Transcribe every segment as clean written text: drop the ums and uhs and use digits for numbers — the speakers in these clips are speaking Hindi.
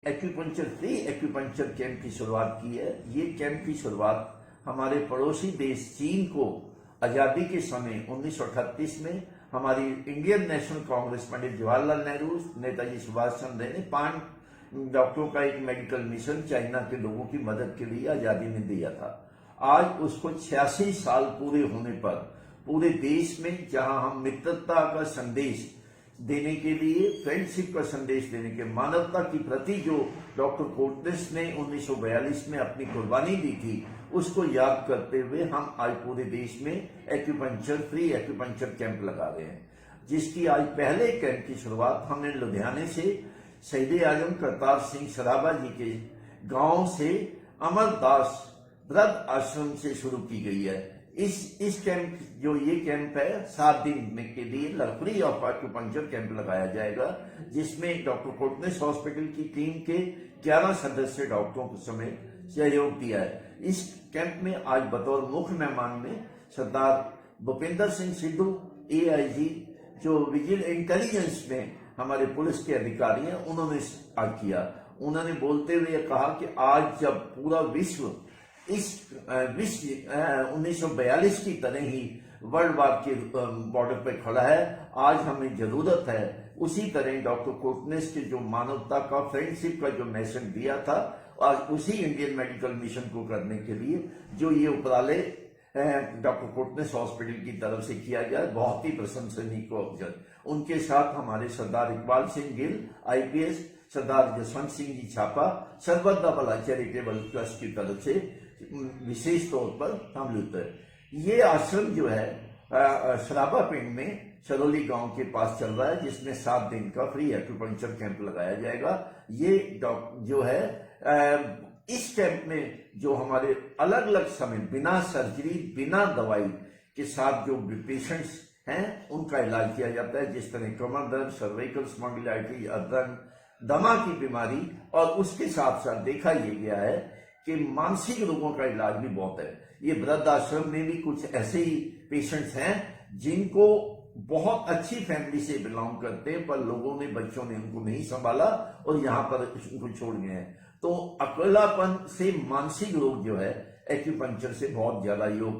एक्यूपंक्चर फ्री एक्यूपंक्चर कैंप की शुरुआत की है। ये कैंप की शुरुआत हमारे पड़ोसी देश चीन को आजादी के समय 1938 में हमारी इंडियन नेशनल कांग्रेस पंडित जवाहरलाल नेहरू, नेताजी सुभाष चंद्र ने 5 डॉक्टरों का एक मेडिकल मिशन चाइना के लोगों की मदद के लिए आजादी में दिया था। आज उसको 86 साल पूरे होने पर पूरे देश में जहां हम मित्रता का संदेश देने के लिए, फ्रेंडशिप का संदेश देने के, मानवता की प्रति जो डॉक्टर कोटनेस ने 1942 में अपनी कुर्बानी दी थी, उसको याद करते हुए हम आज पूरे देश में एक्यूपंक्चर फ्री एक्यूपंक्चर कैंप लगा रहे हैं, जिसकी आज पहले कैंप की शुरुआत हमने लुधियाने से शहीद आजम करतार सिंह सराबा जी के गांव से अमरदास वृद्ध आश्रम से शुरू की गई है। इस कैंप जो ये कैंप है 7 दिन के लिए फ्री ऑफ एक्यूपंक्चर कैंप लगाया जाएगा, जिसमें डॉक्टर कोटनेस हॉस्पिटल की टीम के 11 सदस्य डॉक्टरों को समेत सहयोग दिया है। इस कैंप में आज बतौर मुख्य मेहमान में सरदार भूपिंदर सिंह सिद्धू AIG, जो विजिल इंटेलिजेंस में हमारे पुलिस के अधिकारी हैं, उन्होंने आज किया। उन्होंने बोलते हुए कहा कि आज जब पूरा विश्व 1942 की तरह ही वर्ल्ड वार के बॉर्डर पर खड़ा है, आज हमें जरूरत है उसी तरह डॉक्टर कोटनेस के जो मानवता का, फ्रेंडशिप का जो मैसेज दिया था, आज उसी इंडियन मेडिकल मिशन को करने के लिए जो ये उपराले डॉक्टर कोटनेस हॉस्पिटल की तरफ से किया गया, बहुत ही प्रशंसनीय को अवसर। उनके साथ हमारे सरदार इकबाल सिंह गिल IPS, सरदार जसवंत सिंह जी छापा, सर्वदा भला चैरिटेबल ट्रस्ट की तरफ से विशेष तौर पर सम्मिलित है। ये आश्रम जो है सराबा पिंड में चरौली गांव के पास चल रहा है, जिसमें 7 दिन का फ्री एक्यूपंक्चर कैंप लगाया जाएगा। ये जो है इस कैंप में जो हमारे अलग अलग समय बिना सर्जरी, बिना दवाई के साथ जो पेशेंट्स हैं उनका इलाज किया जाता है, जिस तरह कमर दर्द, सर्वाइकल स्पॉन्डिलाइटिस, अदरन, दमा की बीमारी, और उसके साथ साथ देखा यह गया है कि मानसिक रोगों का इलाज भी बहुत है। ये वृद्ध आश्रम में भी कुछ ऐसे ही पेशेंट्स हैं जिनको बहुत अच्छी फैमिली से बिलोंग करते हैं, पर लोगों ने, बच्चों ने उनको नहीं संभाला और यहाँ पर उनको छोड़ गए हैं। तो अकेलापन से मानसिक रोग जो है एक्यूपंक्चर से बहुत ज्यादा योग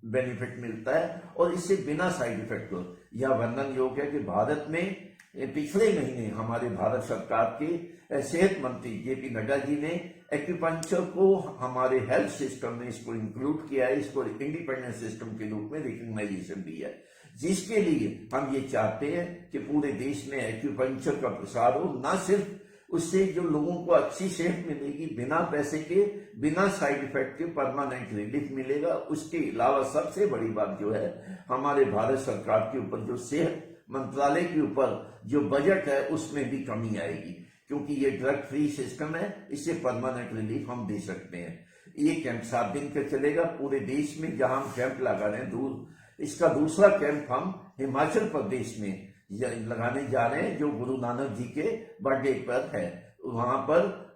बेनिफिट मिलता है, और इससे बिना साइड इफेक्ट को। यह वर्णन योग्य है कि भारत में पिछले महीने हमारे भारत सरकार के सेहत मंत्री JP नड्डा जी ने एक्यूपंक्चर को हमारे हेल्थ सिस्टम में इसको इंक्लूड किया है, इसको इंडिपेंडेंट सिस्टम के रूप में रिकग्नाइजेशन दी है, जिसके लिए हम ये चाहते हैं कि पूरे देश में एक्यूपंक्चर का प्रसार हो। ना सिर्फ उससे जो लोगों को अच्छी सेहत मिलेगी, बिना पैसे के, बिना साइड इफेक्ट के परमानेंट रिलीफ मिलेगा, उसके अलावा सबसे बड़ी बात जो है हमारे भारत सरकार के ऊपर जो सेहत मंत्रालय के ऊपर जो बजट है उसमें भी कमी आएगी, क्योंकि ये ड्रग फ्री सिस्टम है, इससे परमानेंट रिलीफ हम दे सकते हैं। ये कैंप 7 दिन का चलेगा पूरे देश में, जहां हम कैंप लगा रहे हैं। इसका दूसरा कैंप हम हिमाचल प्रदेश में लगाने जा रहे हैं, जो गुरु नानक जी के बर्थडे पर है। वहां पर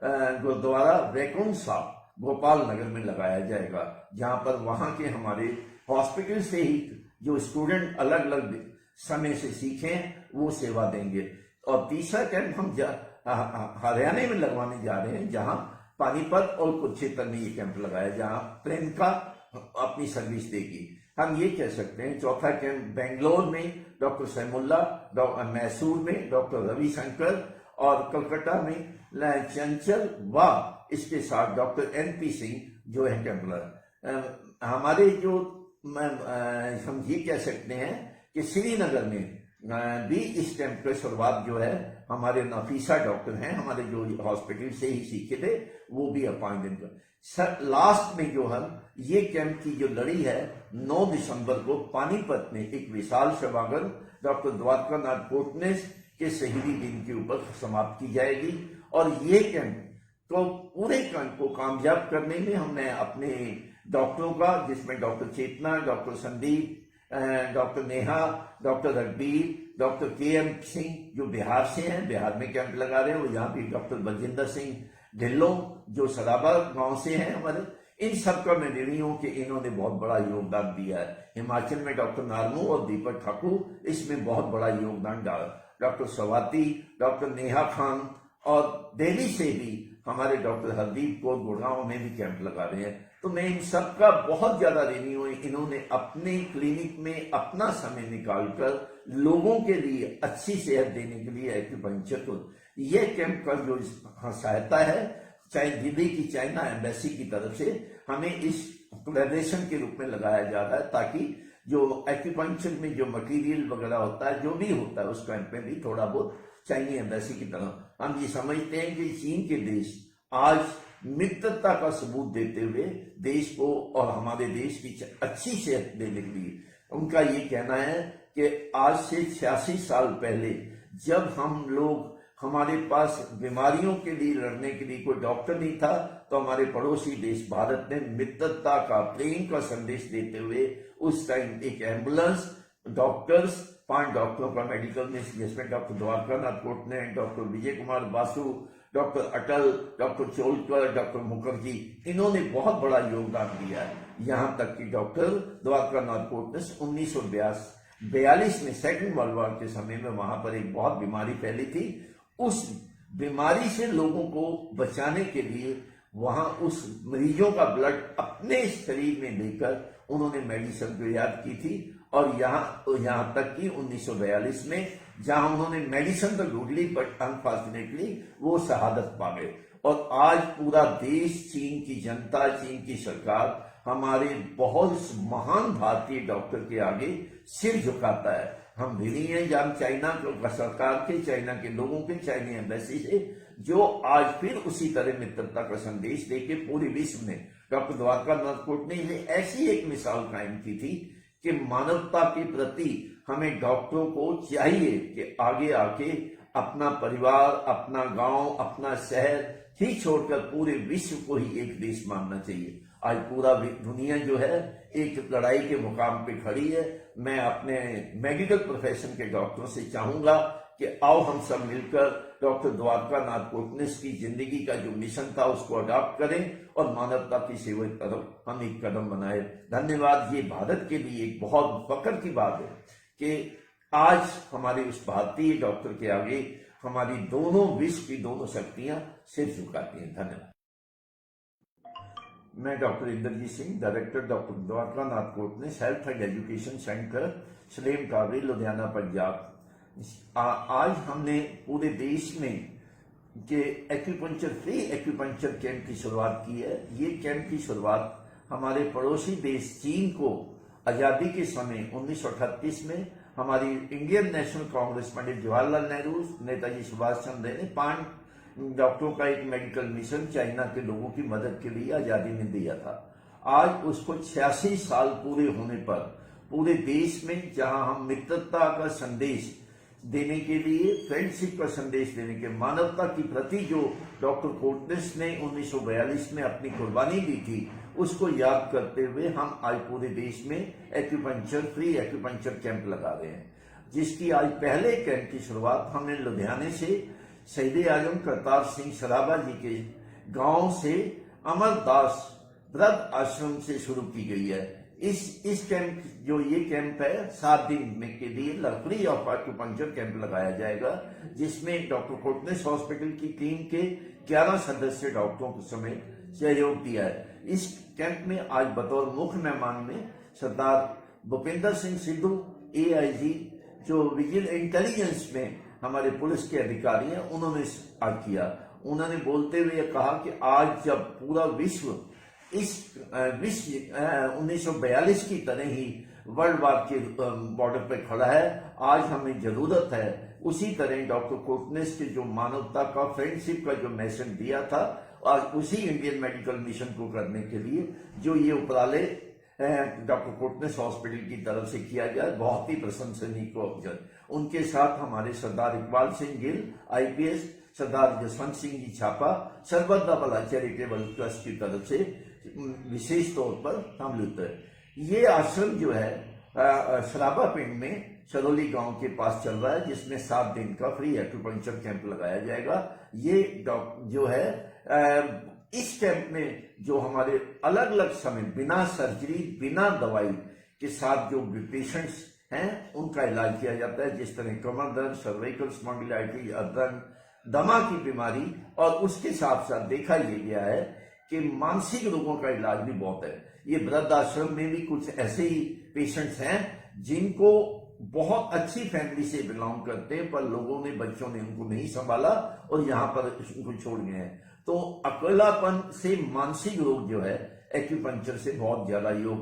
गुरुद्वारा वैकुंठ साहब गोपाल नगर में लगाया जाएगा, जहां पर वहां के हमारे हॉस्पिटल से ही जो स्टूडेंट अलग अलग समय से सीखें वो सेवा देंगे। और तीसरा कैंप हम हरियाणा में लगवाने जा रहे हैं, जहां पानीपत और कुरुक्षेत्र में ये कैंप लगाया, जहां प्रियंका अपनी सर्विस देगी। हम ये कह सकते हैं चौथा कैंप बेंगलोर में डॉक्टर सैमुल्ला, मैसूर में डॉक्टर रविशंकर, और कलकत्ता में चंचल व इसके साथ डॉक्टर NP सिंह जो है कैंप हमारे जो हम ये कह सकते हैं कि श्रीनगर में भी इस कैंप की शुरुआत जो है हमारे नफीसा डॉक्टर हैं, हमारे जो हॉस्पिटल से ही सीखे थे, वो भी अपॉइंटमेंट कर। लास्ट में जो हम ये कैंप की जो लड़ी है 9 दिसंबर को पानीपत में एक विशाल सभागार डॉक्टर द्वारका नाथ कोटनेस के शहीदी दिन के ऊपर समाप्त की जाएगी। और ये कैंप तो पूरे कैंप को कामयाब करने में हमने अपने डॉक्टरों का, जिसमें doctor Chetna, doctor Sandeep, doctor Neha, doctor Raghbir, doctor KM Singh जो बिहार से हैं, बिहार में कैंप लगा रहे हैं, वो यहाँ भी डॉक्टर बलजिंदर सिंह ढिल्लों जो सराबा गांव से हैं हमारे, इन सब का मैं ऋणी हूं कि इन्होंने बहुत बड़ा योगदान दिया है। हिमाचल में डॉक्टर नारमू और दीपक ठाकुर इसमें बहुत बड़ा योगदान डाला, डॉक्टर स्वाति, डॉक्टर नेहा खान और दिल्ली से भी हमारे डॉक्टर हरदीप कौर गुड़गांव में भी कैंप लगा रहे हैं। तो मैं इन सबका बहुत ज्यादा ऋणी हूं, इन्होंने अपने क्लिनिक में अपना समय निकालकर लोगों के लिए अच्छी सेहत देने के लिए एक्यूपंक्चर को यह कैंप का जो सहायता है चाहे दिल्ली की चाइना एम्बेसी की तरफ से हमें इस कोलैबोरेशन के रूप में लगाया जा रहा है, ताकि जो एक्यूपंक्चर में जो मटेरियल वगैरह होता है जो भी होता है उस कैंप में भी थोड़ा बहुत चाइनीज एम्बेसी की तरह हम ये समझते हैं कि चीन के देश आज मित्रता का सबूत देते हुए देश को और हमारे देश की अच्छी सेहत देने के लिए उनका ये कहना है कि आज से 86 साल पहले जब हम लोग हमारे पास बीमारियों के लिए लड़ने के लिए कोई डॉक्टर नहीं था, तो हमारे पड़ोसी देश भारत ने मित्रता का प्रेम का संदेश देते हुए उस टाइम एक एम्बुलेंस, डॉक्टर्स, 5 डॉक्टरों का मेडिकल में जिसमें doctor Dwarkanath कोटने, doctor Vijay Kumar Basu, doctor अटल, डॉक्टर चोलकर, डॉक्टर मुखर्जी, इन्होंने बहुत बड़ा योगदान दिया है। यहाँ तक कि डॉक्टर द्वारकानाथ कोटने 1942 में सेकंड वर्ल्ड वॉर के समय में वहां पर एक बहुत बीमारी फैली थी, उस बीमारी से लोगों को बचाने के लिए वहां उस मरीजों का ब्लड अपने शरीर में लेकर उन्होंने मेडिसिन तैयार की थी। और यहां तक कि 1942 में जहां उन्होंने मेडिसिन तो ढूंढ ली बट अनफॉर्चुनेटली वो शहादत पा गए। और आज पूरा देश, चीन की जनता, चीन की सरकार हमारे बहुत महान भारतीय डॉक्टर के आगे सिर झुकाता है। हम ऋणी हैं जब चाइना सरकार के, चाइना के लोगों के, चाइना एम्बेसी से, जो आज फिर उसी तरह मित्रता का संदेश देके पूरे विश्व में डॉक्टर द्वारकानाथ कोटने ने ऐसी एक मिसाल कायम की थी कि मानवता के प्रति हमें डॉक्टरों को चाहिए कि आगे आके अपना परिवार, अपना गांव, अपना शहर ही छोड़कर पूरे विश्व को ही एक देश मानना चाहिए। आज पूरा दुनिया जो है एक लड़ाई के मुकाम पे खड़ी है। मैं अपने मेडिकल प्रोफेशन के डॉक्टरों से चाहूंगा कि आओ हम सब मिलकर डॉक्टर द्वारकानाथ कोटने की जिंदगी का जो मिशन था उसको अडॉप्ट करें और मानवता की सेवा की तरफ हम एक कदम बनाए। धन्यवाद। ये भारत के लिए एक बहुत फख्र की बात है कि आज हमारे उस भारतीय डॉक्टर के आगे हमारी दोनों विश्व की दोनों शक्तियां सिर झुकाती हैं। धन्यवाद। मैं doctor Inderjit Singh, director doctor Dwarkanath Kotnis health and education centre, Salem Kabri, Ludhiana, Punjab. आज हमने पूरे देश में के एक्यूपंक्चर फ्री एक्यूपंक्चर कैंप की शुरुआत की है। ये कैंप की शुरुआत हमारे पड़ोसी देश चीन को आजादी के समय 1938 में हमारी इंडियन नेशनल कांग्रेस पंडित जवाहरलाल नेहरू, नेताजी सुभाष चंद्र ने 5 डॉक्टरों का एक मेडिकल मिशन चाइना के लोगों की मदद के लिए आजादी में दिया था। आज उसको 86 साल पूरे होने पर पूरे देश में जहां हम मित्रता का संदेश देने के लिए, फ्रेंडशिप का संदेश देने के, मानवता की प्रति जो डॉक्टर कोटने ने 1942 में अपनी कुर्बानी दी थी उसको याद करते हुए हम आज पूरे देश में एक्यूपंक्चर फ्री एक्यूपंक्चर कैंप लगा रहे हैं, जिसकी आज पहले कैंप की शुरुआत हमने लुधियाने से शहीद आजम करतार सिंह सराबा जी के गांव से अमरदास वृद्ध आश्रम से शुरू की गई है। इस कैंप जो ये कैंप है 7 दिन में के लिए फ्री ऑफ एक्यूपंक्चर कैंप लगाया जाएगा, जिसमें डॉक्टर कोटने हॉस्पिटल की टीम के 11 सदस्य डॉक्टरों को समेत सहयोग दिया है। इस कैंप में आज बतौर मुख्य मेहमान में सरदार भूपिंदर सिंह सिद्धू AIG जो विजिल इंटेलिजेंस में हमारे पुलिस के अधिकारी हैं, उन्होंने आज किया। उन्होंने बोलते हुए कहा कि आज जब पूरा विश्व इस 1942 की तरह ही वर्ल्ड वार के बॉर्डर पर खड़ा है, आज हमें जरूरत है उसी तरह डॉक्टर कोटने के जो मानवता का, फ्रेंडशिप का जो मैसेज दिया था, आज उसी इंडियन मेडिकल मिशन को करने के लिए जो ये उपराले डॉक्टर कोटने हॉस्पिटल की तरफ से किया गया, बहुत ही प्रशंसनीय को अवसर। उनके साथ हमारे सरदार इकबाल सिंह गिल IPS, सरदार जसवंत सिंह जी छापा, सर्वदा भला चैरिटेबल ट्रस्ट की तरफ से विशेष तौर पर सम्मिलित है। ये आश्रम जो है सराबा पिंड में सरोली गांव के पास चल रहा है, जिसमें 7 दिन का फ्री एक्यूपंक्चर कैंप लगाया जाएगा। ये जो है इस कैंप में जो हमारे अलग अलग समय बिना सर्जरी, बिना दवाई के साथ जो पेशेंट्स हैं उनका इलाज किया जाता है, जिस तरह कमर दर्द, सर्वाइकल स्पॉन्डिलाइटिस, अदरन, दमा की बीमारी, और उसके साथ साथ देखा ये गया है कि मानसिक रोगों का इलाज भी बहुत है। ये वृद्ध आश्रम में भी कुछ ऐसे ही पेशेंट्स हैं जिनको बहुत अच्छी फैमिली से बिलोंग करते हैं, पर लोगों ने, बच्चों ने उनको नहीं संभाला और यहाँ पर उनको छोड़ गए हैं। तो अकेलापन से मानसिक रोग जो है, एक्यूपंक्चर से बहुत ज्यादा योग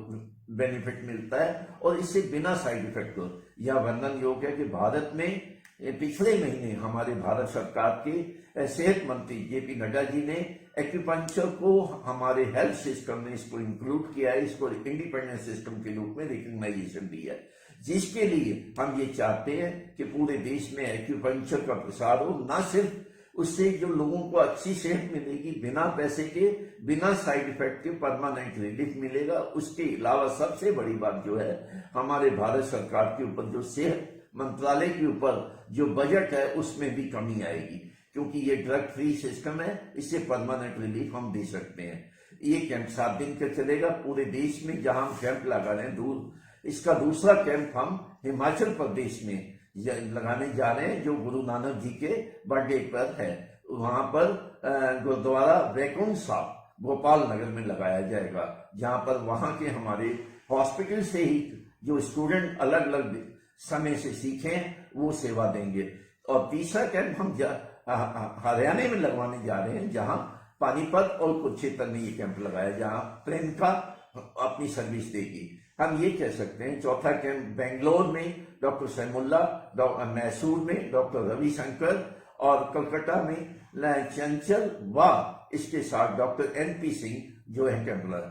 बेनिफिट मिलता है और इससे बिना साइड इफेक्ट को। यह वर्णन योग है कि भारत में पिछले महीने हमारे भारत सरकार के सेहत मंत्री जेपी नड्डा जी ने एक्यूपंक्चर को हमारे हेल्थ सिस्टम में इसको इंक्लूड किया है, इसको इंडिपेंडेंट सिस्टम के रूप में रिकग्नाइजेशन दिया है, जिसके लिए हम ये चाहते हैं कि पूरे देश में एक्यूपंक्चर का प्रसार हो। ना सिर्फ उससे जो लोगों को अच्छी सेहत मिलेगी, बिना पैसे के, बिना साइड इफेक्ट के परमानेंट रिलीफ मिलेगा, उसके अलावा सबसे बड़ी बात जो है, हमारे भारत सरकार के ऊपर जो सेहत मंत्रालय के ऊपर जो बजट है उसमें भी कमी आएगी, क्योंकि ये ड्रग फ्री सिस्टम है, इससे परमानेंट रिलीफ हम दे सकते हैं। ये कैंप 7 दिन का चलेगा पूरे देश में, जहां हम कैंप लगा रहे हैं। इसका दूसरा कैंप हम हिमाचल प्रदेश में लगाने जा रहे हैं, जो गुरु नानक जी के बर्थडे पर है। वहां पर गुरुद्वारा वैकुंठ साहब गोपाल नगर में लगाया जाएगा, जहां पर वहां के हमारे हॉस्पिटल से ही जो स्टूडेंट अलग अलग समय से सीखें वो सेवा देंगे। और तीसरा कैंप हम हरियाणा में लगवाने जा रहे हैं, जहां पानीपत और कुरुक्षेत्र में ये कैंप लगाया, जहां प्रियंका अपनी सर्विस देगी। हम ये कह सकते हैं चौथा कैंप बेंगलोर में डॉक्टर सैमुल्ला, मैसूर में डॉक्टर रविशंकर और कलकत्ता में चंचल व इसके साथ डॉक्टर NP सिंह जो है कैंपलर।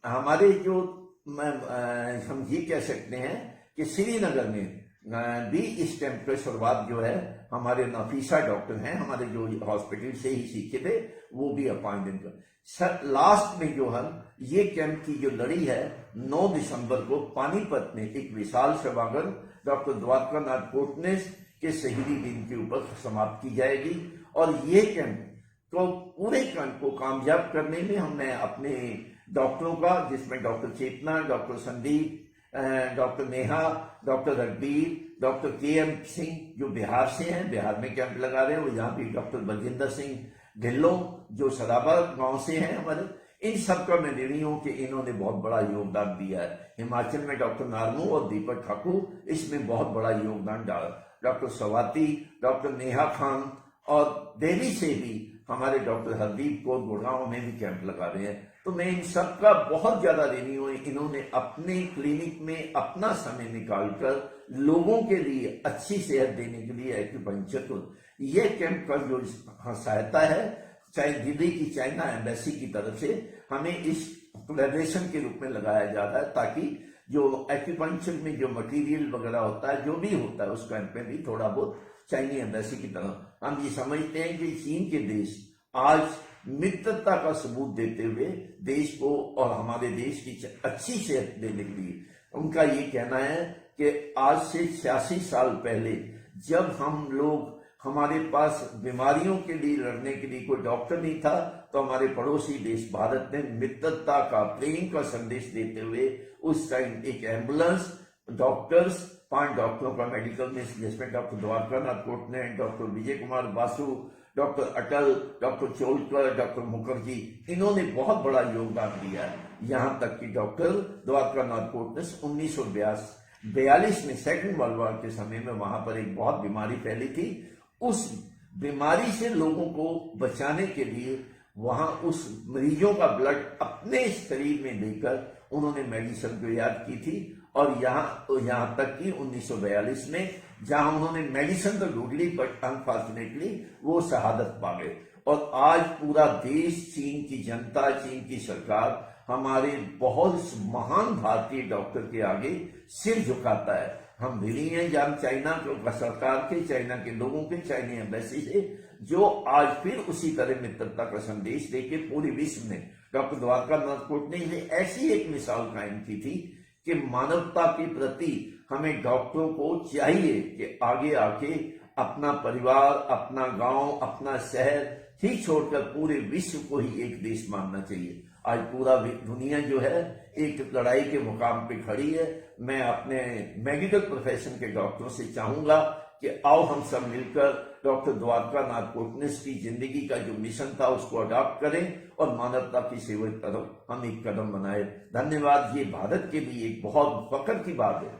हमारे जो हम ये कह सकते हैं कि श्रीनगर में भी इस कैंप की शुरुआत जो है हमारे नफीसा डॉक्टर हैं, हमारे जो हॉस्पिटल से ही सीखे थे, वो भी अपॉइंटमेंट कर। लास्ट में जो हम ये कैंप की जो लड़ी है 9 दिसंबर को पानीपत में एक विशाल सभागार डॉक्टर द्वारका नाथ कोटनेस के शहीदी दिन के ऊपर समाप्त की जाएगी। और ये कैंप तो पूरे कैंप को कामयाब करने में हमने अपने डॉक्टरों का, जिसमें doctor Chetna, doctor Sandeep, doctor Neha, doctor Raghbir, doctor KM Singh जो बिहार से हैं, बिहार में कैंप लगा रहे हैं, और यहाँ भी डॉक्टर बलजिंदर सिंह ढिल्लों जो सराबा गांव से हैं हमारे, इन सबका मैं ऋणी हूं कि इन्होंने बहुत बड़ा योगदान दिया है। हिमाचल में डॉक्टर नारनू और दीपक ठाकुर इसमें बहुत बड़ा योगदान डाला, डॉक्टर स्वाति, डॉक्टर नेहा खान, और दिल्ली से भी हमारे डॉक्टर हरदीप कौर गुड़गांव में भी कैंप लगा रहे हैं। तो मैं इन सबका बहुत ज्यादा ऋणी हूं, इन्होंने अपने क्लिनिक में अपना समय निकालकर लोगों के लिए अच्छी सेहत देने के लिए एक्यूपंक्चर को, ये कैंप का जो सहायता है, चाहे दिल्ली की चाइना एम्बेसी की तरफ से हमें इस कोलैबोरेशन के रूप में लगाया जाता है, ताकि जो एक्यूपंक्चर में जो मटेरियल वगैरह होता है, जो भी होता है, उस कैंप में भी थोड़ा बहुत चाइनी एम्बेसी की तरफ। हम ये समझते हैं कि चीन के देश आज मित्रता का सबूत देते हुए देश को और हमारे देश की अच्छी सेहत देने के लिए, उनका ये कहना है कि आज से 86 साल पहले जब हम लोग, हमारे पास बीमारियों के लिए लड़ने के लिए कोई डॉक्टर नहीं था, तो हमारे पड़ोसी देश भारत ने मित्रता का, प्रेम का संदेश देते हुए उस टाइम एक एम्बुलेंस, डॉक्टर्स, 5 डॉक्टरों का मेडिकल में, जिसमें डॉक्टर द्वारका नाथ कोटने, डॉक्टर विजय कुमार बासु, डॉक्टर अटल, डॉक्टर चोलकर, डॉक्टर मुखर्जी, इन्होंने बहुत बड़ा योगदान दिया है। यहां तक कि डॉक्टर द्वारका नाथ कोटने 1942 में सेकंड वर्ल्ड वॉर के समय में वहां पर एक बहुत बीमारी फैली थी, उस बीमारी से लोगों को बचाने के लिए वहां उस मरीजों का ब्लड अपने शरीर में लेकर उन्होंने मेडिसिन को याद की थी। और यहां तक कि 1942 में जहां उन्होंने मेडिसिन तो ढूंढ ली, बट अनफॉर्चुनेटली वो शहादत पा गए। और आज पूरा देश, चीन की जनता, चीन की सरकार हमारे बहुत महान भारतीय डॉक्टर के आगे सिर झुकाता है। हम ऋणी हैं जान चाइना सरकार के, चाइना के लोगों के, चाइना एम्बेसी से, जो आज फिर उसी तरह मित्रता का संदेश देके पूरे विश्व में डॉक्टर द्वारका नाथ कोटने ने ऐसी एक मिसाल कायम की थी कि मानवता के प्रति हमें डॉक्टरों को चाहिए कि आगे आके अपना परिवार, अपना गांव, अपना शहर ही छोड़कर पूरे विश्व को ही एक देश मानना चाहिए। आज पूरा दुनिया जो है एक लड़ाई के मुकाम पे खड़ी है। मैं अपने मेडिकल प्रोफेशन के डॉक्टरों से चाहूंगा कि आओ हम सब मिलकर डॉक्टर द्वारका नाथ कोटनिस की जिंदगी का जो मिशन था उसको अडॉप्ट करें और मानवता की सेवा की तरफ हम एक कदम बनाए। धन्यवाद। ये भारत के लिए एक बहुत फख्र की बात है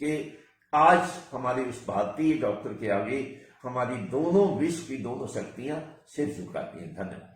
कि आज हमारे उस भारतीय डॉक्टर के आगे हमारी दोनों विश्व की दोनों शक्तियां सिर झुकाती हैं। धन्यवाद।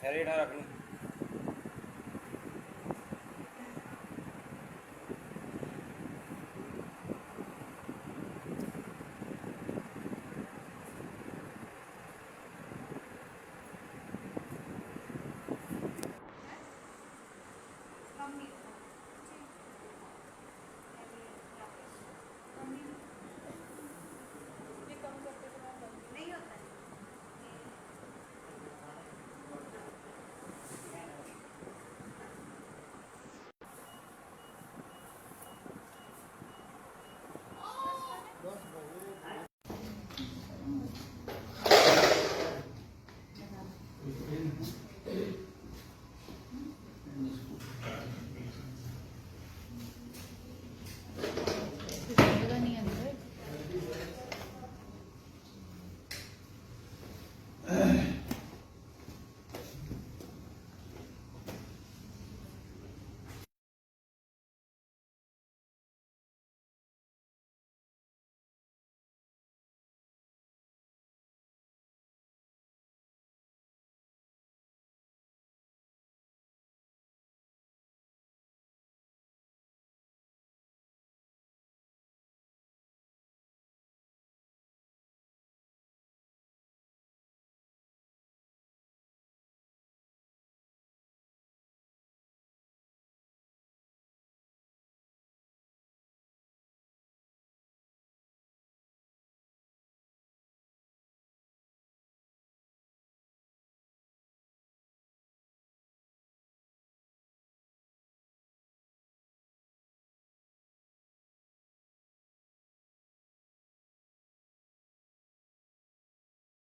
सैलेड रख लो।